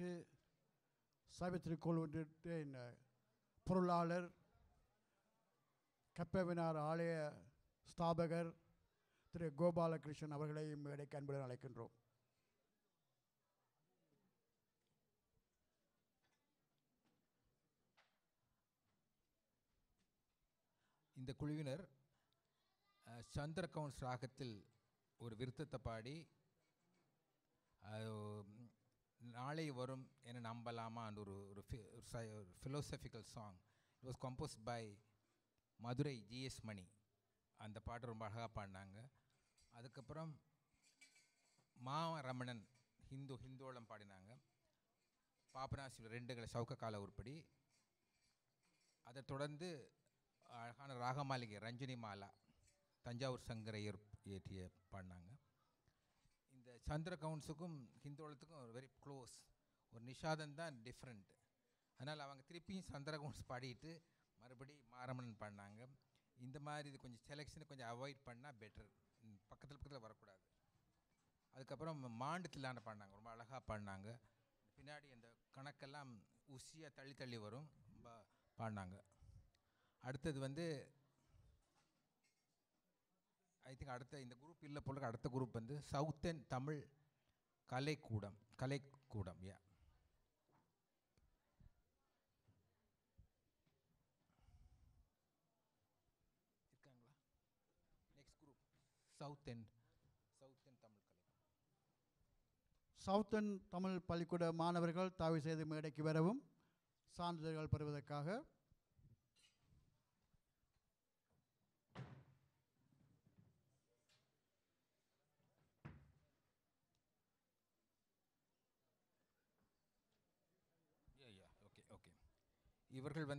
நிகழ்ச்சிக்கு சைவத்திருக்கோளின் பொருளாளர் கப்பவினார் ஆலய ஸ்தாபகர் திரு கோபாலகிருஷ்ணன் அவர்களையும் மேடைக்கு அன்புடன் அழைக்கின்றோம். இந்த குழுவினர் சந்திரகவுன்ஸ் ராகத்தில் ஒரு விருத்தத்தை பாடி நாளை வரும் என நம்பலாமா என்ற ஒரு philosophical song. It was compose by Madurai GS Mani. அந்த பாட்டு ரொம்ப அழகாக பாடினாங்க. அதுக்கப்புறம் மா ரமணன் ஹிந்தோளம் பாடினாங்க. பாபநாசி 2 சவுக்க கால உருப்படி. அதை தொடர்ந்து அழகான ராகமாளிகை ரஞ்சினி மாலா தஞ்சாவூர் சங்கரையர் இயற்றிய பாடினாங்க. இந்த சந்திர கவுன்ஸுக்கும் ஹிந்தோளத்துக்கும் வெரி க்ளோஸ். ஒரு நிஷாதம் தான் டிஃப்ரெண்ட். அதனால் அவங்க திருப்பியும் சந்திர கவுன்ஸ் பாடிட்டு மறுபடி மாரமணன் பாடினாங்க. இந்த மாதிரி இது கொஞ்சம் செலெக்ஷனை கொஞ்சம் அவாய்ட் பண்ணால் பெட்டர். பக்கத்தில் வரக்கூடாது. அதுக்கப்புறம் மாண்டுத்தில்லான பாடினாங்க. ரொம்ப அழகாக பாடினாங்க. பின்னாடி அந்த கணக்கெல்லாம் உசியாக தள்ளி வரும். ரொம்ப பாடினாங்க. அடுத்தது ஐ திங்க் அடுத்த இந்த குரூப் இல்லை போல. அடுத்த குரூப் சவுத்தன் தமிழ் கலைக்கூடம். இருக்காங்களா? Next group Southend Tamil Kalaikoodam. Southend Tamil பள்ளிக்கூட மாணவர்கள் தயவு செய்து மேடைக்கு வரவும் சான்றிதழ்கள் பெறுவதற்காக. ஓகே. இவர்கள்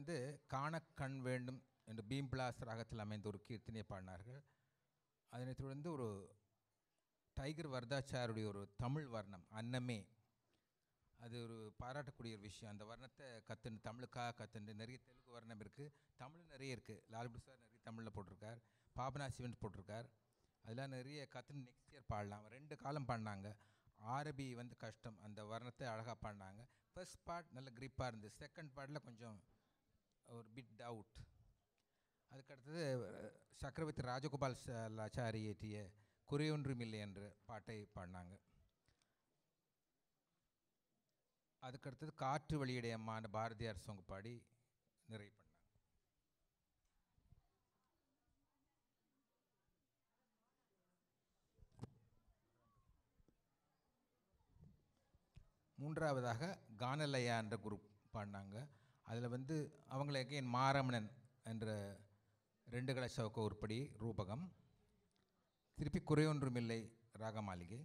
காணக்கண் வேண்டும் என்று பீம்பிளாஸ் ராகத்தில் அமைந்த ஒரு கீர்த்தனையை பாடினார்கள். அதனைத் தொடர்ந்து ஒரு டைகர் வரதாச்சாருடைய ஒரு தமிழ் வர்ணம் அன்னமே, அது ஒரு பாராட்டக்கூடிய ஒரு விஷயம். அந்த வர்ணத்தை தமிழுக்காக கற்றுண்டு நிறைய தெலுங்கு வர்ணம் இருக்குது, தமிழ் நிறைய இருக்குது. லால்பு சார் நிறைய தமிழில் போட்டிருக்கார், பாபனா சிவன் போட்டிருக்கார். அதெல்லாம் நிறைய கற்றுன்னு நெக்ஸ்ட் இயர் பாடலாம். 2 காலம் பாடினாங்க. ஆரபி கஷ்டம். அந்த வர்ணத்தை அழகாக பாடினாங்க. ஃபர்ஸ்ட் பார்ட் நல்ல கிரிப்பாக இருந்தது. செகண்ட் பார்ட்டில் கொஞ்சம் ஒரு பிட் டவுட். அதுக்கடுத்தது சக்கரவர்த்தி ராஜகோபால் ஆச்சாரி இயற்றிய குறையொன்றுமில்லை என்ற பாட்டை பாடினாங்க. அதுக்கடுத்தது காற்று வெளியிடையம்மான பாரதியார் சாங் பாடி நிறைவு பண்ணாங்க. மூன்றாவதாக கானலயா என்ற குரூப் பாடினாங்க. அதில் அவங்கள எகைன் மாரமணன் என்ற 2 சவுக்க உருப்படி ரூபகம். திருப்பி குறையொன்றுமில்லை ராகமாளிகை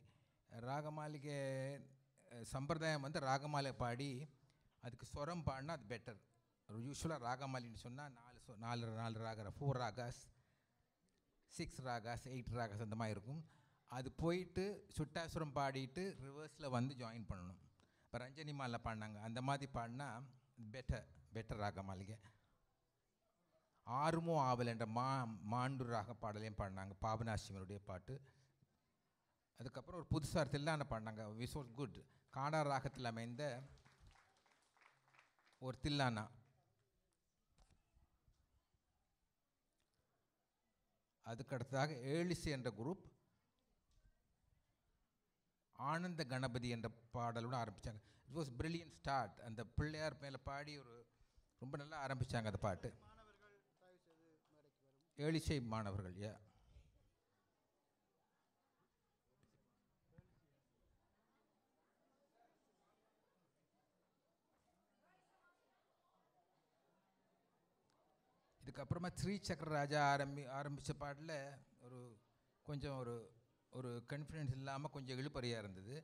சம்பிரதாயம் ராகமாலை பாடி அதுக்கு ஸ்வரம் பாடினா அது பெட்டர். யூஸ்வலாக ராகமாலின்னு சொன்னால் 4 ராக 4 ராகாஸ் 6 ராகாஸ் 8 ராகாஸ் அந்த மாதிரி இருக்கும். அது போயிட்டு சுட்டாசுரம் பாடிட்டு ரிவர்ஸில் ஜாயின் பண்ணணும். இப்போ ரஞ்சனி மாலை பாடினாங்க. அந்த மாதிரி பாடினா பெட்டர் ராகமாளிகை. ஆறுமோ ஆவல் என்ற மாண்டு ராக பாடலையும் பாடினாங்க, பாபநாசிவனுடைய பாட்டு. அதுக்கப்புறம் ஒரு புதுசாக தில்லான பாடினாங்க. Which was good. காடா ராகத்தில் அமைந்த ஒரு தில்லானா. அதுக்கடுத்ததாக ஏழிசை என்ற குரூப் ஆனந்த கணபதி என்ற பாடலோடு ஆரம்பித்தாங்க. It was brilliant start. அந்த பிள்ளையார் மேலே பாடி ரொம்ப நல்லா ஆரம்பித்தாங்க அந்த பாட்டு. ஏழிசை மாணவர்கள். இதுக்கப்புறமா ஸ்ரீ சக்கர ராஜா ஆரம்பித்த பாட்டில் கொஞ்சம் ஒரு கான்ஃபிடென்ஸ் இல்லாமல் கொஞ்சம் இழுபறியாக இருந்தது.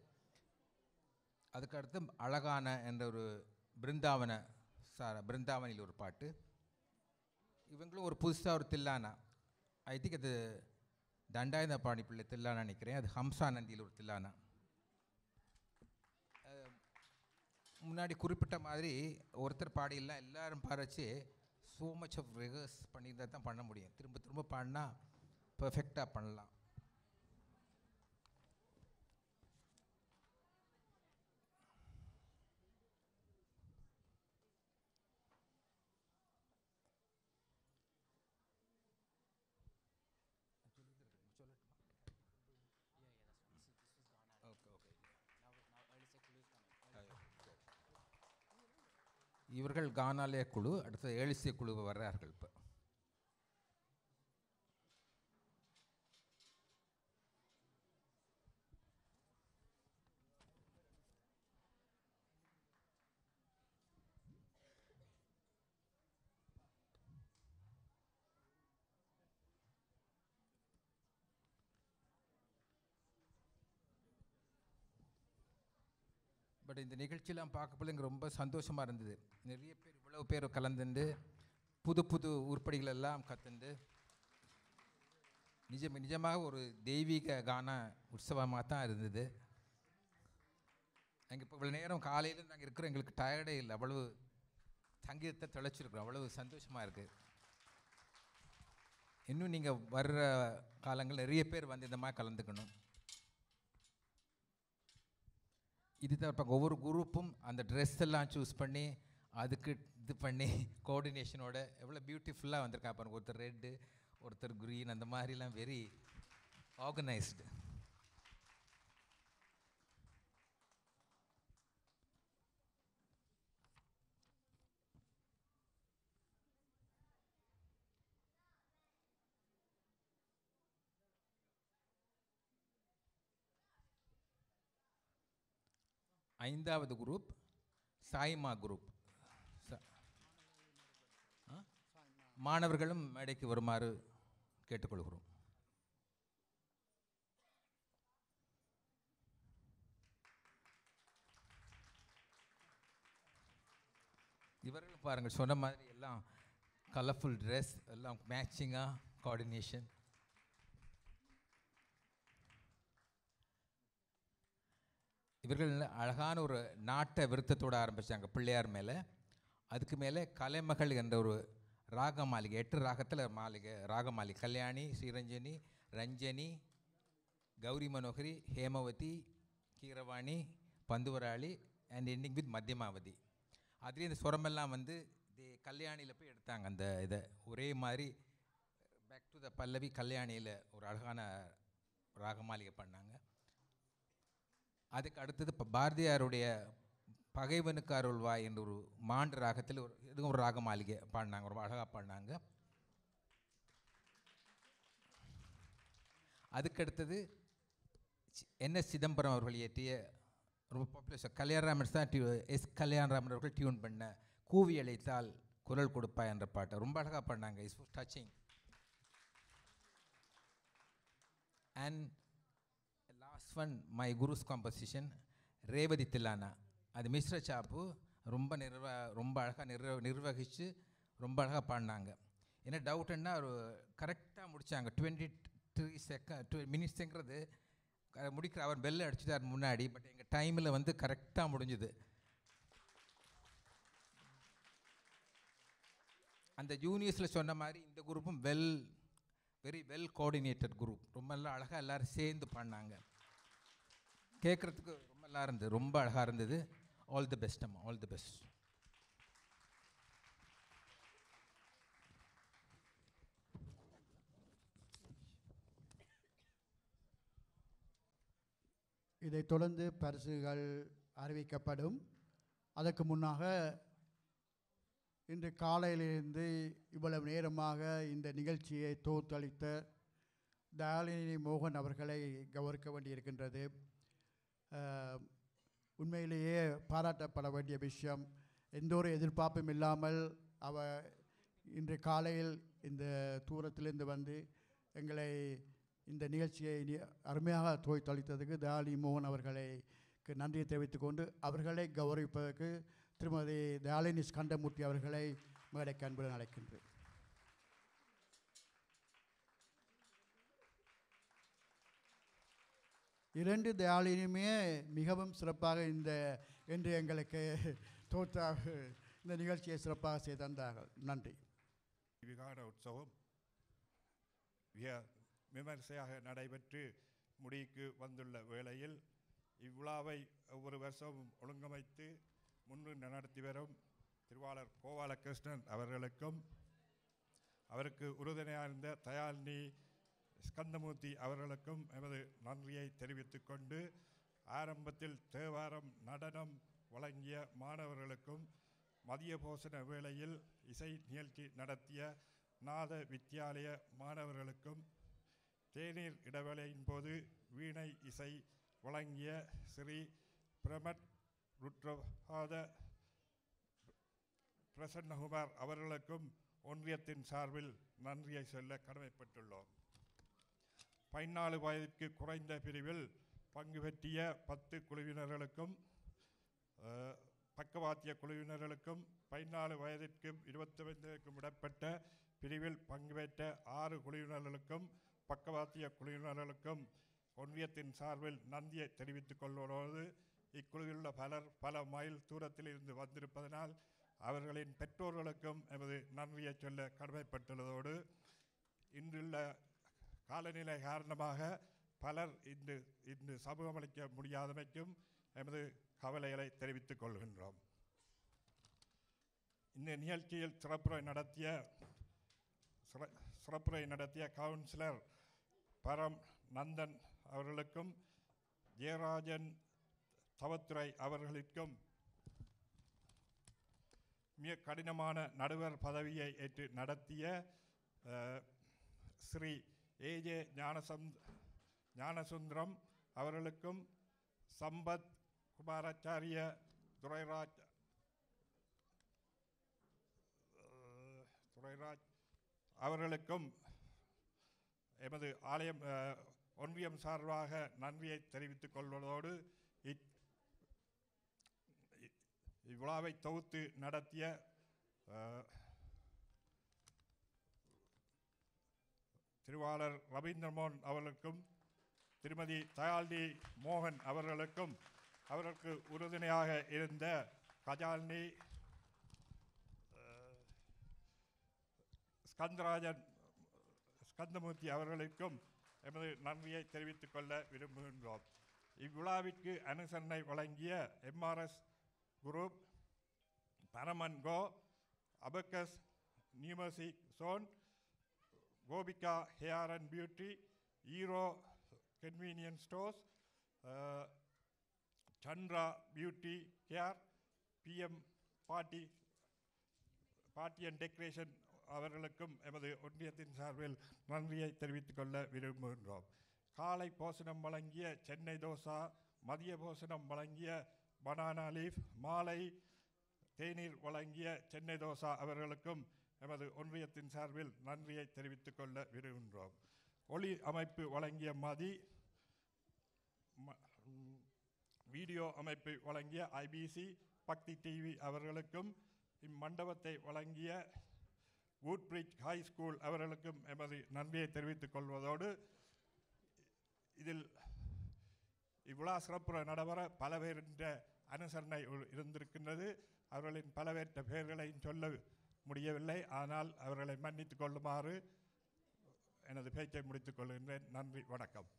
அதுக்கடுத்து அழகான என்ற ஒரு பிருந்தாவனில் ஒரு பாட்டு. இவங்களும் ஒரு புதுசாக ஒரு தில்லானா. ஐ திங்க் அது தண்டாயுத பாணி பிள்ளை தில்லானா நினைக்கிறேன். அது ஹம்சானந்தியில் ஒரு தில்லானா. முன்னாடி குறிப்பிட்ட மாதிரி ஒருத்தர் பாடியெல்லாம் எல்லோரும் பாடிச்சு ஸோ மச் ஆஃப் ரிகர்ஸ் பண்ணியிருந்தால் தான் பண்ண முடியும். திரும்ப பாடினா பர்ஃபெக்டாக பண்ணலாம். இவர்கள் கானாலய குழு, அடுத்த ஏழிசை குழு வர்றார்கள். இப்போ பட் இந்த நிகழ்ச்சியெல்லாம் பார்க்கப்போ எனக்கு ரொம்ப சந்தோஷமாக இருந்தது. நிறைய பேர் இவ்வளோ பேர் கலந்துண்டு புது புது உருப்படிகள் எல்லாம் கற்றுண்டு நிஜமாக ஒரு தெய்வீக கான உற்சவமாக தான் இருந்தது. நாங்கள் இப்போ இவ்வளோ நேரம் காலையில் நாங்கள் இருக்கிறோம், எங்களுக்கு டயர்டே இல்லை. அவ்வளவு சங்கீதத்தை தொலைச்சிருக்கிறோம், அவ்வளவு சந்தோஷமாக இருக்குது. இன்னும் நீங்கள் வர்ற காலங்கள் நிறைய பேர் வந்து இந்த மாதிரி கலந்துக்கணும். இது தான் ஒவ்வொரு குரூப்பும் அந்த ட்ரெஸ் எல்லாம் சூஸ் பண்ணி அதுக்கு இது பண்ணி கோஆர்டினேஷனோட எவ்வளோ பியூட்டிஃபுல்லாக வந்திருக்கா பாருங்க. ஒருத்தர் ரெட்டு, ஒருத்தர் க்ரீன், அந்த மாதிரிலாம் வெரி ஆர்கனைஸ்டு. ஐந்தாவது குரூப் சாய்மா குரூப். மாணவர்களும் மேடைக்கு வருமாறு கேட்டுக்கொள்கிறோம். இவர்களும் பாருங்கள், சொன்ன மாதிரி எல்லாம் கலர்ஃபுல் ட்ரெஸ், எல்லாம் மேட்சிங்காக கோஆர்டினேஷன். இவர்கள் அழகான ஒரு நாட்டை விருத்தத்தோடு ஆரம்பித்தாங்க பிள்ளையார் மேலே. அதுக்கு மேலே கலைமகள் என்ற ஒரு ராக மாளிகை, 8 ராகத்தில் மாளிகை, ராக மாளிகை. Kalyani, Sriranjani, Ranjani, Gowri Manohari, Hemavathi, Keeravani, Panthuvarali and ending with Madhyamavathi. அதுலேயும் இந்த சுரமெல்லாம் வந்து கல்யாணியில் போய் எடுத்தாங்க. அந்த இதை ஒரே மாதிரி பேக் டு த பல்லவி கல்யாணியில் ஒரு அழகான ராக மாளிகை பண்ணாங்க. அதுக்கு அடுத்தது இப்போ பாரதியாருடைய பகைவனுக்கு அருள்வாய் என்ற ஒரு மாண்டு ராகத்தில் இதுவும் ஒரு ராக மாளிகை பாடினாங்க, ரொம்ப அழகாக பாடினாங்க. அதுக்கடுத்தது என்எஸ் சிதம்பரம் அவர்கள் இயற்றிய ரொம்ப பாப்புலர் கல்யாணராமன் தான் கல்யாணராமன் அவர்கள் டியூன் பண்ண கூவி அழைத்தால் குரல் கொடுப்பா என்ற பாட்டை ரொம்ப அழகாக பாடினாங்க. It's touching. And last one my guru's composition Revathi thillana. அது மிஸ்ர சாப்பு ரொம்ப அழகாக நிர்வகித்து ரொம்ப அழகாக பாடினாங்க. என்ன டவுட்டுன்னா ஒரு கரெக்டாக முடித்தாங்க. 23 மினிட்ஸுங்கிறது முடிக்கிற அவர் பெல்ல அடிச்சுட்டார் முன்னாடி. பட் எங்கள் டைமில் வந்து கரெக்டாக முடிஞ்சுது. அந்த ஜூனியர்ஸில் சொன்ன மாதிரி இந்த குரூப்பும் வெரி வெல் கோஆர்டினேட்டட் குரூப். ரொம்ப நல்லா அழகாக எல்லோரும் சேர்ந்து பாடினாங்க. கேட்குறதுக்கு ரொம்ப நல்லா இருந்தது, ரொம்ப அழகாக இருந்தது. ஆல் தி பெஸ்ட் அம்மா, ஆல் தி பெஸ்ட். இதைத் தொடர்ந்து பரிசுகள் அறிவிக்கப்படும். அதற்கு முன்னாக இன்று காலையிலிருந்து இவ்வளவு நேரமாக இந்த நிகழ்ச்சியை தொகுத்தளித்த தயாளினி மோகன் அவர்களை கௌரவிக்க வேண்டியிருக்கின்றது. உண்மையிலேயே பாராட்டப்பட வேண்டிய விஷயம். எந்த ஒரு எதிர்பார்ப்பும் இல்லாமல் அவர் இன்று காலையில் இந்த தூரத்திலிருந்து வந்து எங்களை இந்த நிகழ்ச்சியை அருமையாக தொகுத்தளித்ததுக்கு தயாளினி மோகன் அவர்களுக்கு நன்றியை தெரிவித்துக் கொண்டு அவர்களை கௌரவிப்பதற்கு திருமதி தயாளினி ஸ்கந்தமூர்த்தி அவர்களை மேடைக்கு அன்புடன் அழைக்கின்றேன். இரண்டு தயாளினியுமே மிகவும் சிறப்பாக என்று எங்களுக்கு இந்த நிகழ்ச்சியை சிறப்பாக செய்து தந்தார்கள். நன்றி. விகார உற்சவம் விமர்சையாக நடைபெற்று முடிவுக்கு வந்துள்ள வேளையில் இவ்விழாவை ஒவ்வொரு வருஷமும் ஒழுங்கமைத்து முன்னின்று நடத்தி வரும் திருவாளர் கோபாலகிருஷ்ணன் அவர்களுக்கும் அவருக்கு உறுதுணையாக இருந்த தயாளினி ஸ்கந்தமூர்த்தி அவர்களுக்கும் எமது நன்றியை தெரிவித்துக் கொண்டு ஆரம்பத்தில் தேவாரம் நடனம் வழங்கிய மாணவர்களுக்கும் மதிய போசன வேளையில் இசை நிகழ்ச்சி நடத்திய நாத வித்தியாலய மாணவர்களுக்கும் தேநீர் இடைவேளையின் போது வீணை இசை வழங்கிய ஸ்ரீ பிரமத் ருத்ரபாத பிரசன்னகுமார் அவர்களுக்கும் ஒன்றியத்தின் சார்பில் நன்றியை சொல்ல கடமைப்பட்டுள்ளோம். 14 வயதிற்கு குறைந்த பிரிவில் பங்கு பெற்றிய 10 குழுவினர்களுக்கும் பக்கவாத்திய குழுவினர்களுக்கும் 14 வயதிற்கும் 25க்கும் இடைப்பட்ட பிரிவில் பங்கு பெற்ற 6 குழுவினர்களுக்கும் பக்கவாத்திய குழுவினர்களுக்கும் ஒன்றியத்தின் சார்பில் நன்றியை தெரிவித்துக் கொள்வதோடு இக்குழுவில் உள்ள பலர் பல மைல் தூரத்தில் இருந்து வந்திருப்பதனால் அவர்களின் பெற்றோர்களுக்கும் எமது நன்றியை சொல்ல கடமைப்பட்டுள்ளதோடு இன்றுள்ள காலநிலை காரணமாக பலர் இன்று சமூகமளிக்க முடியாதமைக்கும் எமது கவலைகளை தெரிவித்துக் கொள்கின்றோம். இந்த நிகழ்ச்சியில் சிறப்புரை நடத்திய கவுன்சிலர் பரம் நந்தன் அவர்களுக்கும் ஜெயராஜன் தவத்துறை அவர்களுக்கும் மிக கடினமான நடுவர் பதவியை ஏற்று நடத்திய ஸ்ரீ ஏஜே ஞானசுந்தரம் அவர்களுக்கும் சம்பத் குமாராச்சாரிய துரைராஜ் அவர்களுக்கும் எமது ஆலயம் ஒன்றியம் சார்பாக நன்றியை தெரிவித்துக் கொள்வதோடு இவ்விழாவை தொகுத்து நடத்திய திருவாளர் ரவீந்திரமோகன் அவர்களுக்கும் திருமதி தயால்னி மோகன் அவர்களுக்கும் அவருக்கு உறுதுணையாக இருந்த கஜால்னி ஸ்கந்தமூர்த்தி அவர்களுக்கும் எமது நன்றியை தெரிவித்துக் கொள்ள விரும்புகின்றோம். இவ்விழாவிற்கு அனுசரணை வழங்கிய MRS group, Paraman co, abacus numeric zone, Gopika hair and beauty, Euro convenience stores, Chandra beauty care, PM party and decoration அவர்களுக்கும் எமது ஒன்றியத்தின் சார்பில் நன்றியை தெரிவித்துக் கொள்ள விரும்புகின்றோம். காலை போசனம் வழங்கிய சென்னை தோசா, மதிய போசனம் வழங்கிய பனானா லீஃப், மாலை தேநீர் வழங்கிய சென்னை தோசா அவர்களுக்கும் எமது ஒன்றியத்தின் சார்பில் நன்றியை தெரிவித்துக் கொள்ள விரும்புகின்றோம். ஒளி அமைப்பு வழங்கிய மதி, வீடியோ அமைப்பு வழங்கிய ஐபிசி பக்தி டிவி அவர்களுக்கும் இம்மண்டபத்தை வழங்கிய வூட்பிரிட்ஜ் ஹை ஸ்கூல் அவர்களுக்கும் எமது நன்றியை தெரிவித்துக் கொள்வதோடு இவ்விழா சிறப்புற நடைபெற பல பேரின் அனுசரணை இருந்திருக்கின்றது. அவர்களின் பல பேற்ற பெயர்களையும் சொல்ல முடியவில்லை. ஆனால் அவர்களை மன்னித்துக் கொள்ளுமாறு எனது பேச்சை முடித்துக் கொள்கின்றேன். நன்றி, வணக்கம்.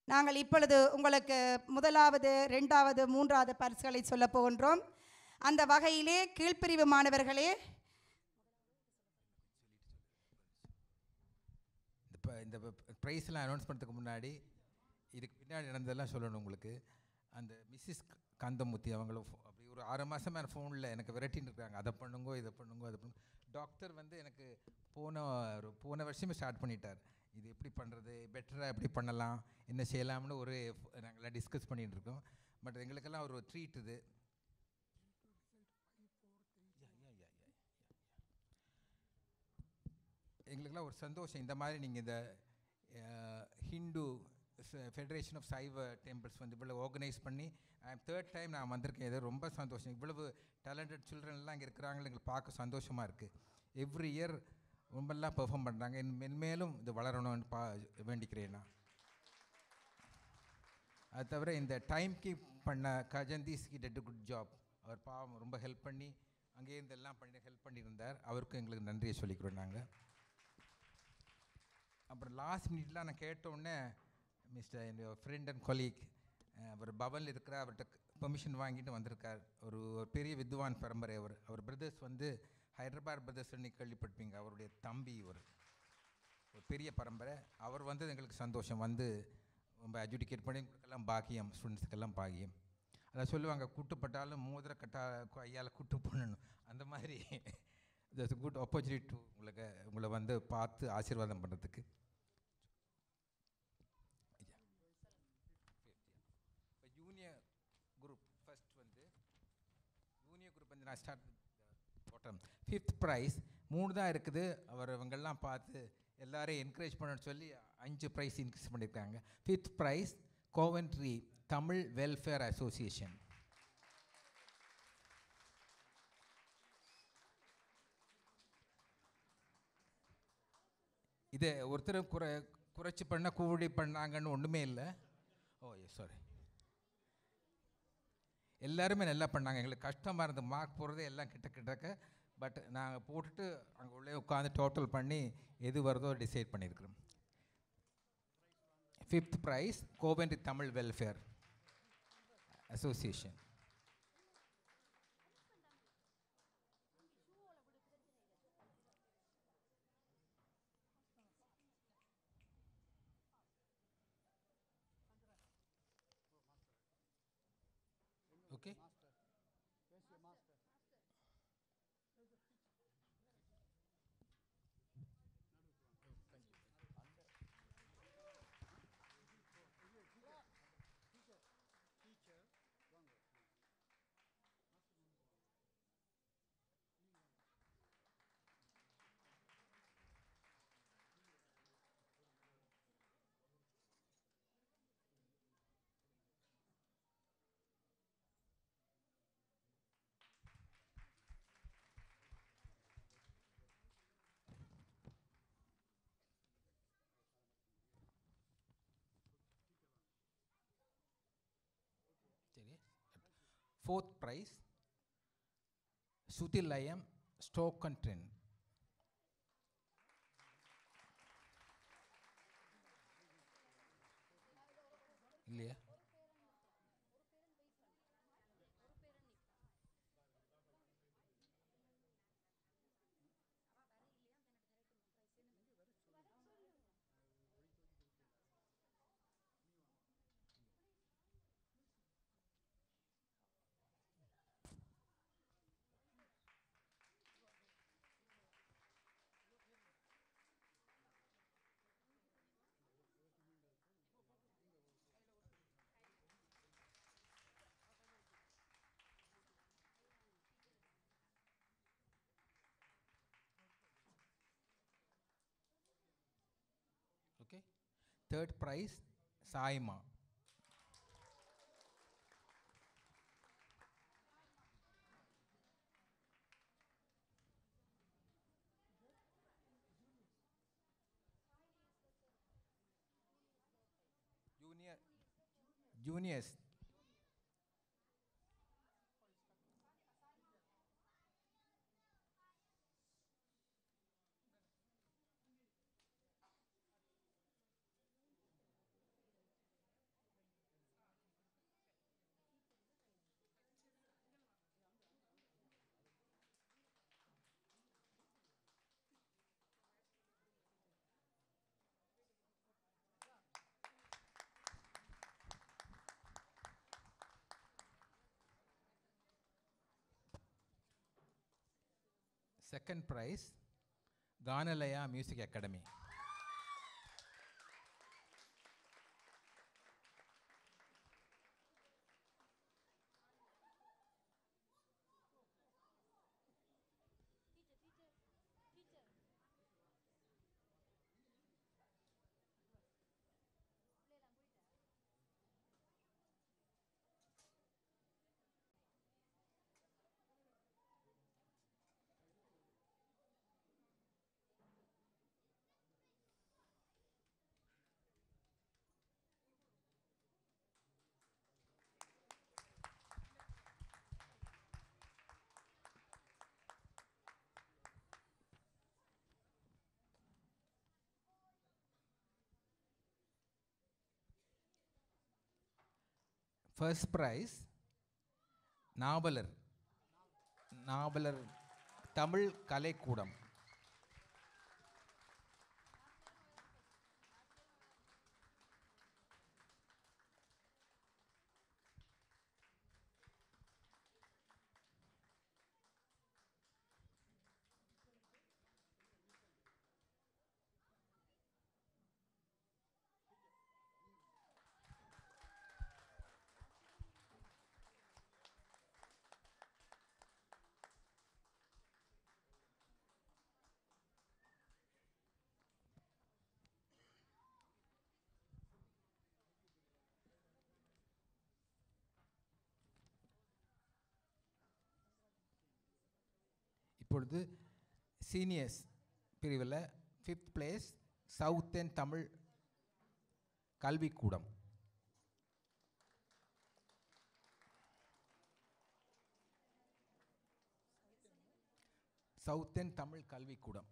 நாங்கள் இப்பொழுது உங்களுக்கு முதலாவது, 2வது, 3வது பரிசுகளை சொல்ல போகின்றோம். அந்த வகையிலே கீழ்ப்பிரிவு மாணவர்களே, இந்த ப்ரைஸ்லாம் அனௌன்ஸ் பண்ணுறதுக்கு முன்னாடி இதுக்கு பின்னாடி நடந்ததெல்லாம் சொல்லணும் உங்களுக்கு. அந்த மிஸ்ஸஸ் கந்தமூர்த்தி அவங்களும் அப்படி ஒரு 6 மாதமாக ஃபோனில் எனக்கு விரட்டின்னு இருக்காங்க. அதை பண்ணுங்கோ, இதை பண்ணுங்கோ, அதை பண்ணுங்க. டாக்டர் வந்து எனக்கு போன வருஷமே ஸ்டார்ட் பண்ணிட்டார். இது எப்படி பண்ணுறது, பெட்டராக எப்படி பண்ணலாம், என்ன செய்யலாம்னு நாங்கள்லாம் டிஸ்கஸ் பண்ணிகிட்டு இருக்கோம். பட் எங்களுக்கெல்லாம் ஒரு ட்ரீட் இது. எங்களுக்கெல்லாம் ஒரு சந்தோஷம். இந்த மாதிரி நீங்கள் இந்த ஹிந்து ஃபெடரேஷன் ஆஃப் சைவ டெம்பிள்ஸ் வந்து இவ்வளோ ஆர்கனைஸ் பண்ணி 3rd டைம் நான் வந்திருக்கேன். இது ரொம்ப சந்தோஷம். இவ்வளவு டேலண்டட் சில்ட்ரன்லாம் இங்கே இருக்கிறாங்களே, எங்களுக்கு பார்க்க சந்தோஷமாக இருக்குது. எவ்ரி இயர் ரொம்பலாம் பெர்ஃபார்ம் பண்ணுறாங்க. மென்மேலும் இது வளரணும்னு வேண்டிக்கிறேன் நான். அது தவிர இந்த டைம் கீப் பண்ண கஜந்தீஸ் கி டெட் குட் ஜாப். அவர் பாவம் ரொம்ப ஹெல்ப் பண்ணி அங்கேருந்து எல்லாம் பண்ணி ஹெல்ப் பண்ணியிருந்தார். அவருக்கும் எங்களுக்கு நன்றியை சொல்லிக்கிறோம் நாங்கள். அப்புறம் லாஸ்ட் மினிட்லாம் நான் கேட்ட உடனே மிஸ்டர் என்னுடைய ஃப்ரெண்ட் அண்ட் கொலீக் அவர் பவனில் இருக்கிற அவர்கிட்ட பெர்மிஷன் வாங்கிட்டு வந்திருக்கார். ஒரு பெரிய வித்வான் பரம்பரை. அவர் பிரதர்ஸ் வந்து ஹைதராபாத் பிரதர்ஸ் கேள்விப்பட்டிருப்பீங்க. அவருடைய தம்பி ஒரு பெரிய பரம்பரை. அவர் வந்தது எங்களுக்கு சந்தோஷம். வந்து ரொம்ப எஜுகேட் பண்ணி எல்லாம் பாக்கியம், ஸ்டூடெண்ட்ஸுக்கெல்லாம் பாக்கியம். அதை சொல்லுவாங்க, கூட்டுப்பட்டாலும் மோதிர கட்டா ஐயால் கூட்டு பண்ணணும். அந்த மாதிரி இட்ஸ் குட் ஆப்பர்ச்சுனிட்டி டு உங்களை வந்து பார்த்து ஆசீர்வாதம் பண்ணுறதுக்கு. இப்போ ஜூனியர் குரூப் ஃபஸ்ட் வந்து நான் ஸ்டார்ட் போட்டேன். 5th ப்ரைஸ் 3 தான் இருக்குது. இவங்கெல்லாம் பார்த்து எல்லாரையும் என்கரேஜ் பண்ணணும்னு சொல்லி 5 ப்ரைஸ் இன்க்ரீஸ் பண்ணியிருக்காங்க. 5th price Coventry Tamil welfare association. இது ஒருத்தர் குறைச்சி பண்ண கூடி பண்ணாங்கன்னு ஒன்றுமே இல்லை. சாரி, எல்லாருமே நல்லா பண்ணாங்க. எங்களுக்கு கஷ்டமாக இருந்த மார்க் போடுறது எல்லாம் கிட்டக்க. பட் நாங்கள் போட்டுட்டு அங்கே உள்ளே உட்காந்து டோட்டல் பண்ணி எது வருதோ டிசைட் பண்ணியிருக்கிறோம். 5th price Coventry Tamil welfare association. Okay, சரி. 4th prize Suthilayam Stoke and Trent. இல்லையா? Okay. 3rd prize Saima. Juniors second prize Ganalaya music academy. First prize Navalar Navalar Tamil Kalaikoodam. இப்பொழுது சீனியர்ஸ் பிரிவில் 5th place Southend Tamil Kalvikoodam. Southend Tamil Kalvikoodam.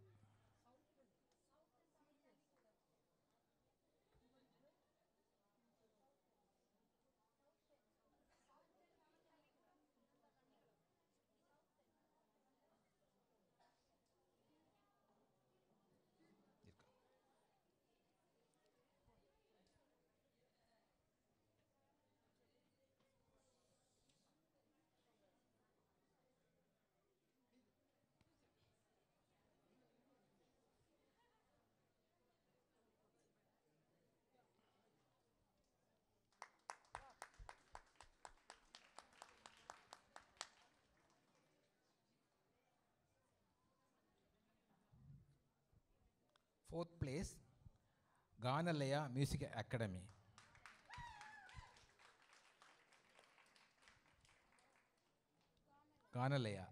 Fourth place Ganalaya Music Academy. Ganalaya.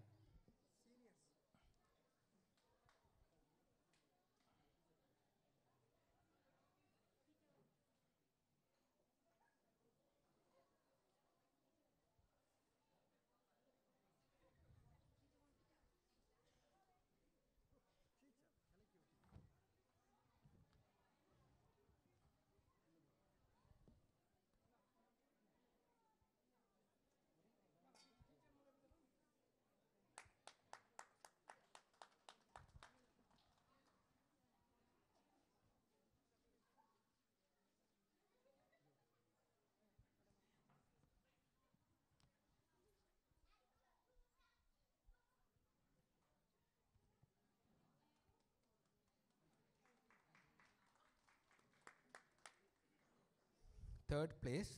Third place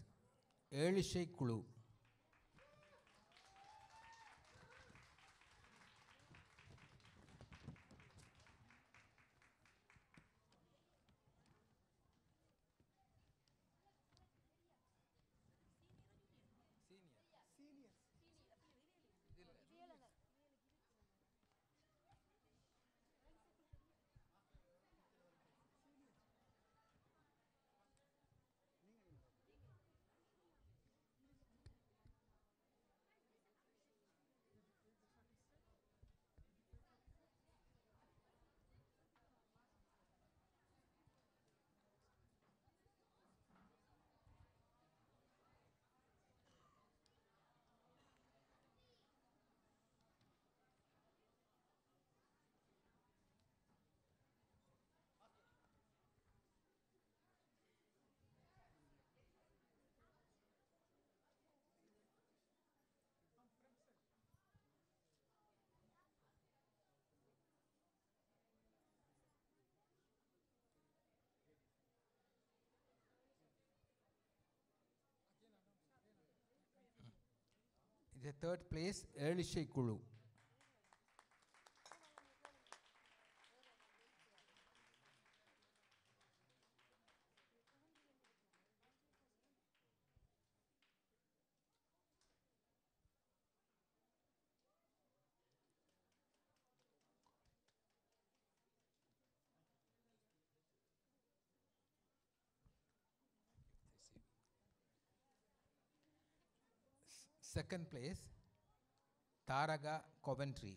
Elishay Kulu. The third place Elishay Kulu. Second place Taraga Coventry.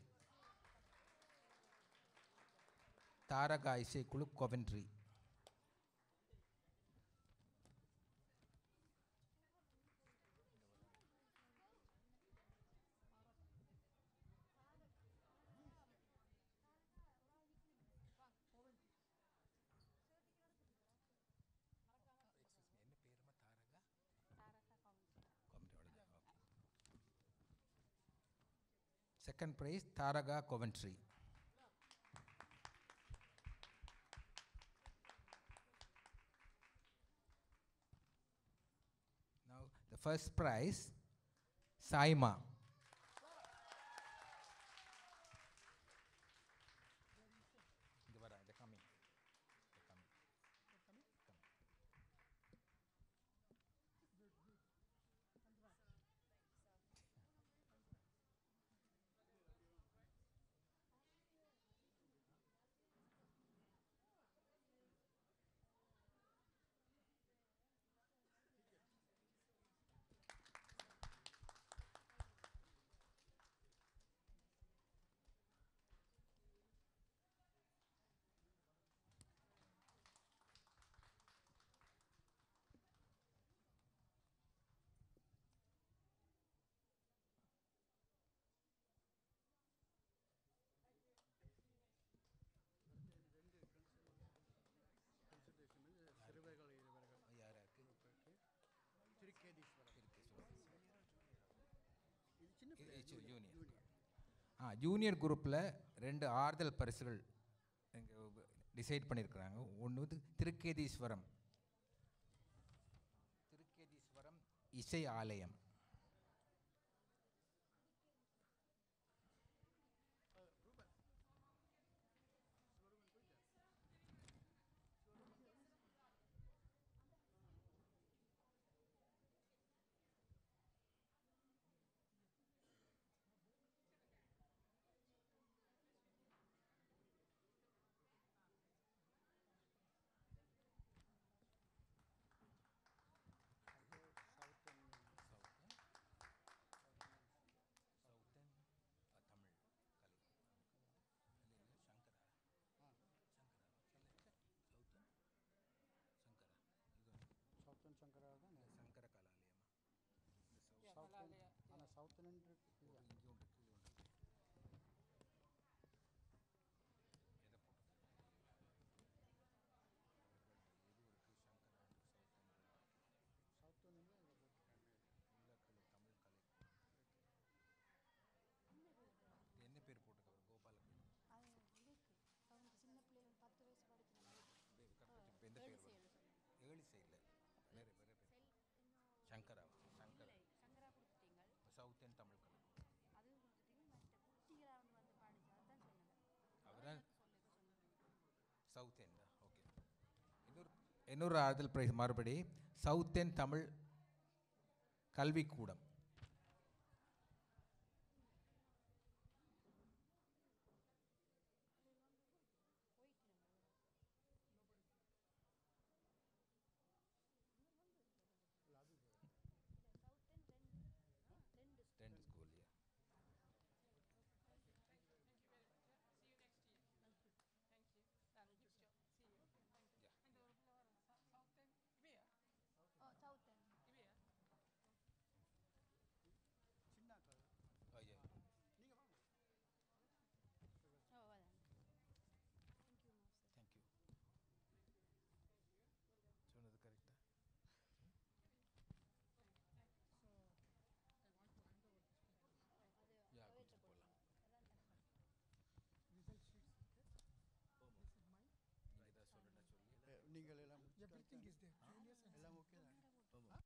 Taraga Isai Kulu Coventry. Second prize, Taraga Coventry. Now, the first prize, Saima. They're coming. Junior குரூப்பில் 2 ஆறுதல் பரிசுகள் decide பண்ணியிருக்கிறாங்க. ஒன்று வந்து திருக்கேதீஸ்வரம் இசை ஆலயம். South end. Okay. இன்னொரு ஆறுதல் பிரைஸ் மறுபடி சவுத் எண்ட் தமிழ் கல்விக்கூடம். நீங்கள் எல்லாம் எல்லாம் ஓகே தான்.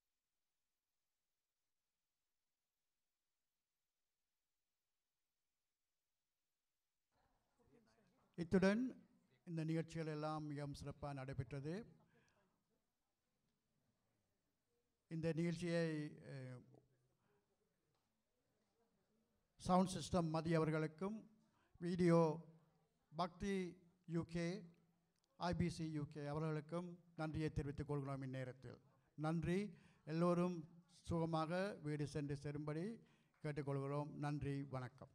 இத்துடன் இந்த நிகழ்ச்சிகள் எல்லாம் மிகவும் சிறப்பாக நடைபெற்றது. இந்த நிகழ்ச்சியை சவுண்ட் சிஸ்டம் மதிய அவர்களுக்கும், வீடியோ பக்தி யூகே, ஐபிசி யூகே அவர்களுக்கும் நன்றியை தெரிவித்துக் கொள்கிறோம். இந்நேரத்தில் நன்றி. எல்லோரும் சுகமாக வீடு சென்று சேரும்படி கேட்டுக்கொள்கிறோம். நன்றி, வணக்கம்.